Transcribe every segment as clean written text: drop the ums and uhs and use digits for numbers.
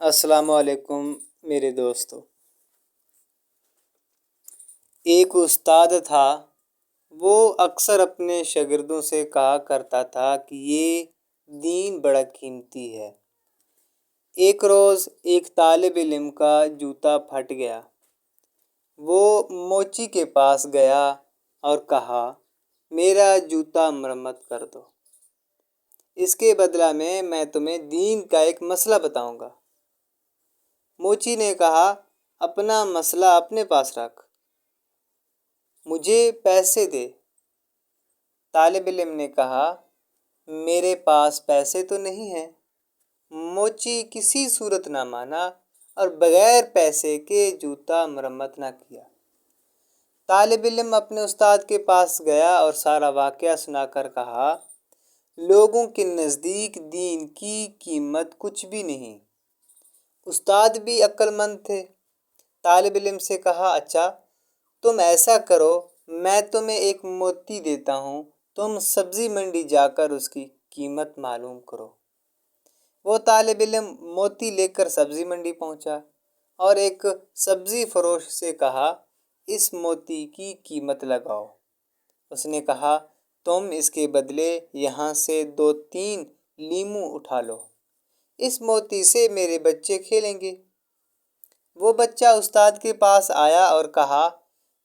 السلام علیکم میرے دوستو۔ ایک استاد تھا، وہ اکثر اپنے شاگردوں سے کہا کرتا تھا کہ یہ دین بڑا قیمتی ہے۔ ایک روز ایک طالب علم کا جوتا پھٹ گیا۔ وہ موچی کے پاس گیا اور کہا، میرا جوتا مرمت کر دو، اس کے بدلہ میں تمہیں دین کا ایک مسئلہ بتاؤں گا۔ موچی نے کہا، اپنا مسئلہ اپنے پاس رکھ، مجھے پیسے دے۔ طالب علم نے کہا، میرے پاس پیسے تو نہیں ہیں۔ موچی کسی صورت نہ مانا اور بغیر پیسے کے جوتا مرمت نہ کیا۔ طالب علم اپنے استاد کے پاس گیا اور سارا واقعہ سنا کر کہا، لوگوں کے نزدیک دین کی قیمت کچھ بھی نہیں۔ استاد بھی عقل مند تھے۔ طالب علم سے کہا، اچھا تم ایسا کرو، میں تمہیں ایک موتی دیتا ہوں، تم سبزی منڈی جا کر اس کی قیمت معلوم کرو۔ وہ طالب علم موتی لے کر سبزی منڈی پہنچا اور ایک سبزی فروش سے کہا، اس موتی کی قیمت لگاؤ۔ اس نے کہا، تم اس کے بدلے یہاں سے 2-3 لیموں اٹھا لو، اس موتی سے میرے بچے کھیلیں گے۔ وہ بچہ استاد کے پاس آیا اور کہا،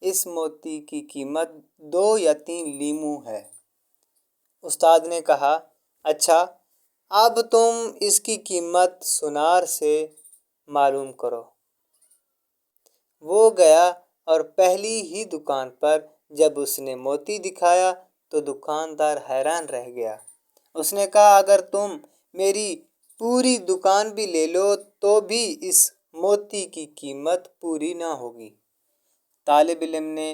اس موتی کی قیمت 2 یا 3 لیموں ہے۔ استاد نے کہا، اچھا اب تم اس کی قیمت سونار سے معلوم کرو۔ وہ گیا اور پہلی ہی دکان پر جب اس نے موتی دکھایا تو دکاندار حیران رہ گیا۔ اس نے کہا، اگر تم میری پوری دکان بھی لے لو تو بھی اس موتی کی قیمت پوری نہ ہوگی۔ طالب علم نے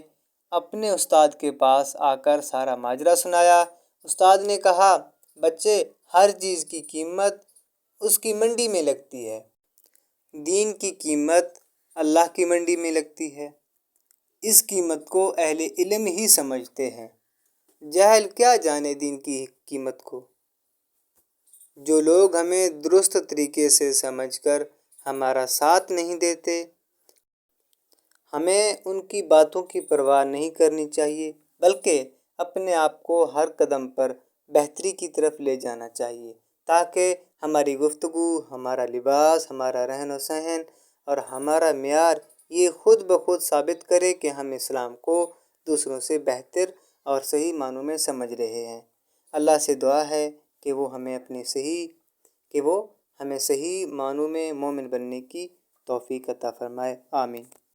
اپنے استاد کے پاس آ کر سارا ماجرا سنایا۔ استاد نے کہا، بچے، ہر چیز کی قیمت اس کی منڈی میں لگتی ہے، دین کی قیمت اللہ کی منڈی میں لگتی ہے۔ اس قیمت کو اہل علم ہی سمجھتے ہیں، جاہل کیا جانے دین کی قیمت کو۔ جو لوگ ہمیں درست طریقے سے سمجھ کر ہمارا ساتھ نہیں دیتے، ہمیں ان کی باتوں کی پرواہ نہیں کرنی چاہیے، بلکہ اپنے آپ کو ہر قدم پر بہتری کی طرف لے جانا چاہیے، تاکہ ہماری گفتگو، ہمارا لباس، ہمارا رہن و سہن اور ہمارا معیار یہ خود بخود ثابت کرے کہ ہم اسلام کو دوسروں سے بہتر اور صحیح معنوں میں سمجھ رہے ہیں۔ اللہ سے دعا ہے کہ وہ ہمیں صحیح معنوں میں مومن بننے کی توفیق عطا فرمائے۔ آمین۔